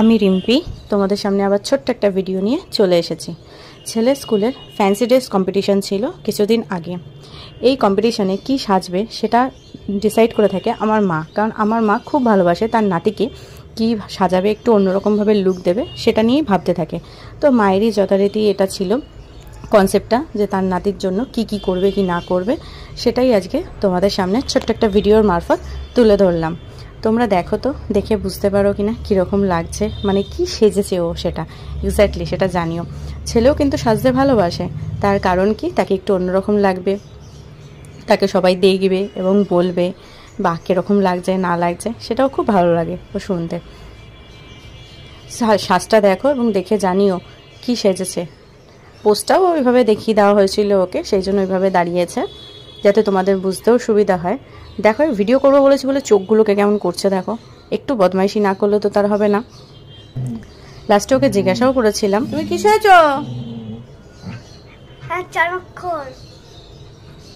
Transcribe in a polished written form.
আমি রিম্পি তোমাদের সামনে আবার ছোট্ট একটা ভিডিও নিয়ে চলে এসেছি। ছেলের স্কুলের ফ্যান্সি ড্রেস কম্পিটিশন ছিল কিছুদিন আগে। এই কম্পিটিশনে কি সাজবে সেটা ডিসাইড করে থাকে আমার মা, কারণ আমার মা খুব ভালোবাসে তার নাতিকে কি সাজাবে, একটু অন্যরকমভাবে লুক দেবে সেটা নিয়েই ভাবতে থাকে। তো মায়েরই যথারীতি এটা ছিল কনসেপ্টটা যে তার নাতির জন্য কি কি করবে কি না করবে, সেটাই আজকে তোমাদের সামনে ছোট্ট একটা ভিডিওর মারফত তুলে ধরলাম। তোমরা দেখো তো, দেখে বুঝতে পারো কিনা কীরকম লাগছে, মানে কি সেজেছে ও সেটা এক্স্যাক্টলি সেটা জানিও। ছেলেও কিন্তু সাজতে ভালোবাসে, তার কারণ কি তাকে একটু অন্যরকম লাগবে, তাকে সবাই দেখবে এবং বলবে বাহ কীরকম লাগছে না লাগছে, সেটাও খুব ভালো লাগে ও শুনতে। সাজটা দেখো এবং দেখে জানিও কি সেজেছে। পোস্টটাও ওইভাবে দেখিয়ে দেওয়া হয়েছিল ওকে, সেই জন্য ওইভাবে দাঁড়িয়েছে যাতে তোমাদের বুঝতেও সুবিধা হয়। দেখো ভিডিও করবো বলেছি বলে চোখগুলোকে কেমন করছে দেখো, একটু বদমাইশি না করলে তো তার হবে না। লাস্টে ওকে জিজ্ঞাসাও করেছিলাম তুমি কি সেজেছো? হ্যাঁ 4 অক্ষর।